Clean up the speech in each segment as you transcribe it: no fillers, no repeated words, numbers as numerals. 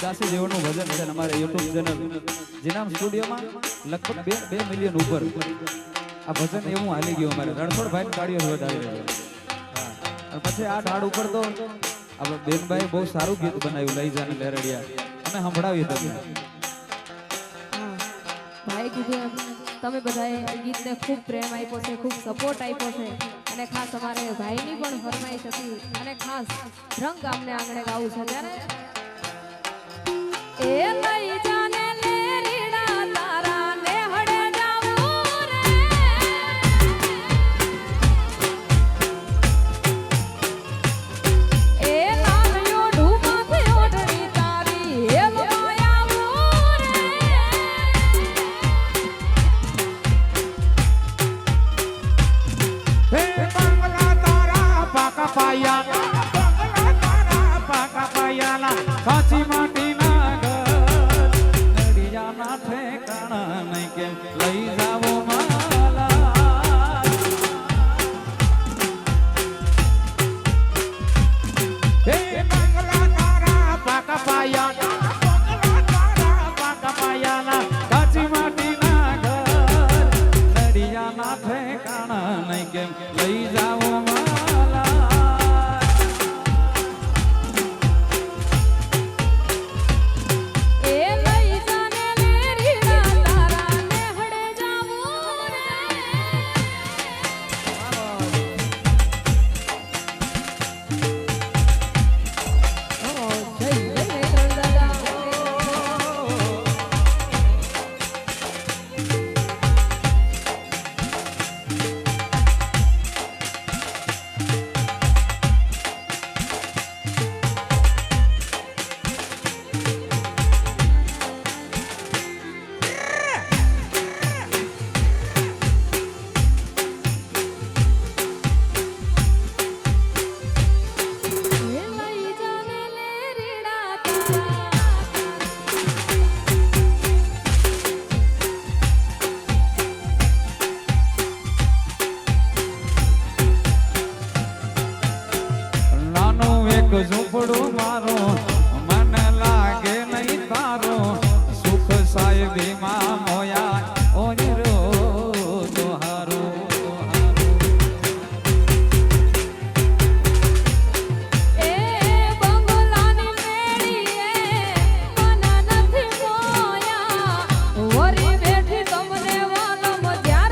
દાસી જેવાનું ભજન છે અમારે YouTube channel જીનામ સ્ટુડિયોમાં લગભગ 2 મિલિયન ઉપર આ ભજન એવું હાલી ગયું અમારે રણછોડભાઈ ની તાળીઓ વધાવી રહ્યો અને પછી આ ઢાળ ઉપર તો આપણે બેનભાઈ બહુ સારું ગીત બનાવ્યું લઈ જાને લેરડિયા અમે સંભળાવી તમને ભાઈ કીધું તમે બધાએ ગીતને ખૂબ પ્રેમ આપ્યો છે ખૂબ સપોર્ટ આપ્યો છે અને ખાસ અમારે ભાઈની પણ ફરમાઈશ હતી અને ખાસ રંગ ગામને આંગણે ગાવું છે ત્યારે એ લઈ જાને લેરીડા તારા ને હડે જાવું રે એ લાવ્યો ઢૂમાથી ઓઢણી તારી હેલ માયાવું રે હે બંગલા તારા પાકા પાયા કાચી માટીના લઈ જાવો માલા હે બંગલા તારા પાકા પાયાના કાચી માટીના ઘર નડિયાના ઠેકાણા નહીં કેમ લઈ જાવો ઝૂંપડું મારો મને લાગે નહીં તારો સુખ સાહેબીમાં મોયા ઓનરો તોહારો એ બંગલાની મેળીએ મન નથી મોયા વરી બેઠી તમને વાલો મજા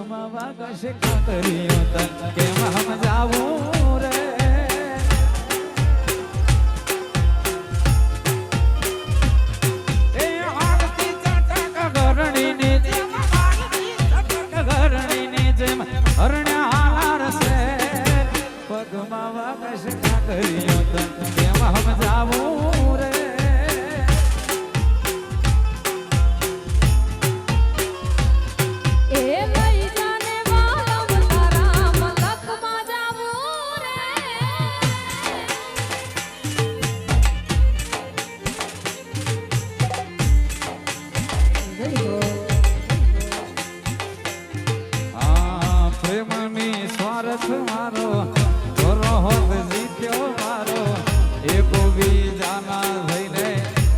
પગમાં વાગશે કાતરીઓ તન કેમ સમજાવું રે એ આરતી ચટક ગરણીની જેમ ગરણીની જેમ હરણ્યા હારશે પગમાં વાગશે કાતરીઓ તન કેમ સમજાવું રે મારો ધોરો હોત જીત્યો મારો એક બીજાના થઈને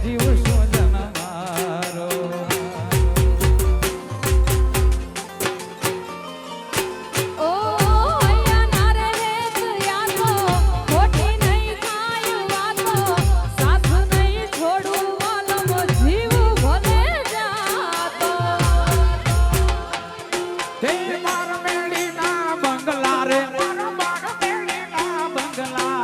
જીવ સોજન મારો ઓ અહીંયા ના રહે યાદો ખોટી નહીં થાય વાતો સાથ નહીં છોડું વાલમો જીવ ભલે જાતો તે માર મેળીના બંગલા રે મારો માર મેળીના બંગલા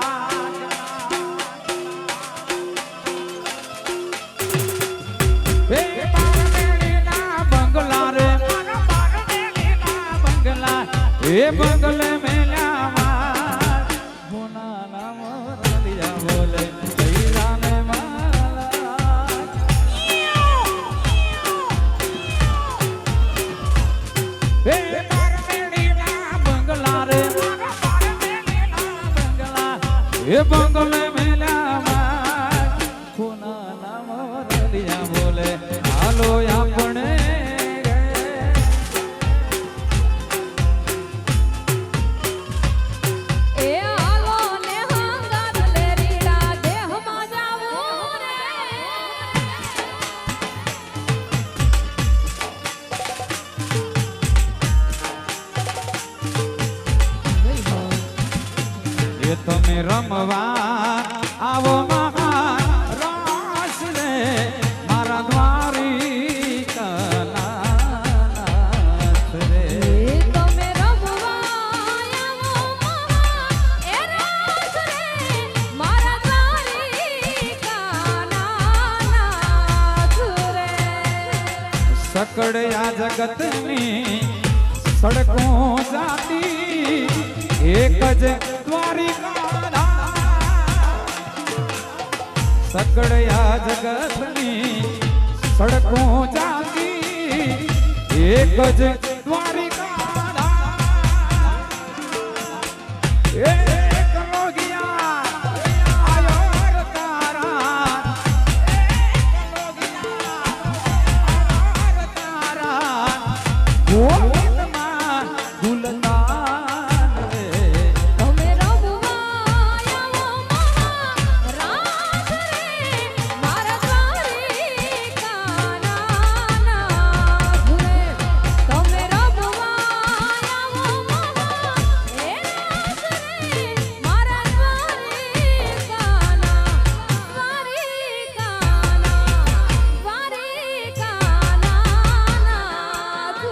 તે માર મેળીના બંગલા રે મારો માર મેળીના બંગલા એ બંગલે મેલ્યા માર બોના નામ રલિયા બોલે કઈરાને માલા એ માર મેળીના બંગલા રે મારો માર મેળીના બંગલા એ બંગલે મેલ્યા માર બોના નામ રલિયા બોલે હાલો આપણે એ હાલો ને હંગાત લે રીડા દેહમાં જાવું રે એ તમે રમવા આવો મહારાસ રે મારા દ્વારિકાનાથ રે એ તમે રમવા આવો એ રાસ રે મારા દ્વારિકાના નાથ રે સકડયા જગતની સડકો જાતી એક જ સકડયા જગતની સડકો જાતી એક જ દ્વારિકા એક લોગિયા આયો તારા એક લોગિયા તારા ગોવિંદમાં ગુલતાન રે તમે રમવા આવો મહારાજ રે મારા દ્વારિકાના નાથ રે તમે રમવા આવો મહારાજ રે મારા દ્વારિકાના નાથ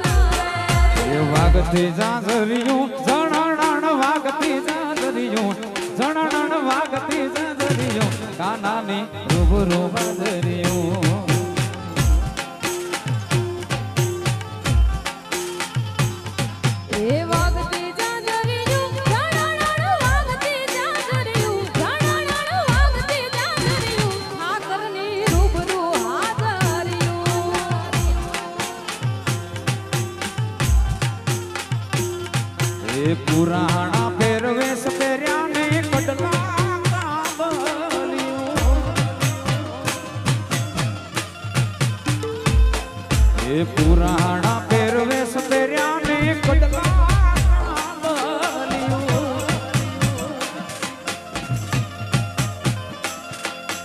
રે એ વાગતી જાજરિયું જણણ વાગતી જાજરિયું જણણ વાગતી જાજરિયું કાનાની રૂબરૂ બાજરિયું એ વાગતી જાજરિયું જણણ વાગતી જાજરિયું જણણ વાગતી જાજરિયું ઠાકરની રૂબરૂ હાજરિયું એ પુરાણા પહેરવેશ પહેર્યા ને કડલા કાંબલિયું એ પુરાણા પહેરવેશ પહેર્યા ને કડલા કાંબલિયું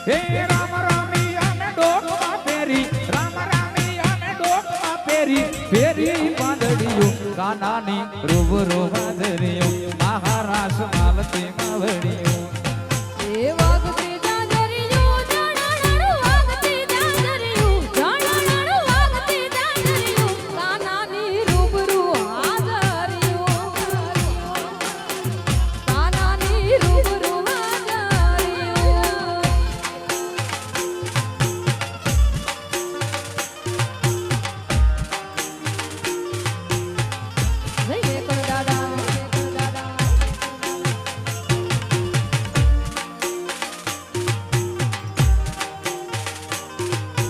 હે રામ રામી અને ડોકમાં પહેરી રામ રામી અને ડોકમાં પહેરી ફેરી પાંદડિયું કાનાની રૂબરૂ બાજરિયું મહારાષ્ટ્ર માલતી માવડિયું એ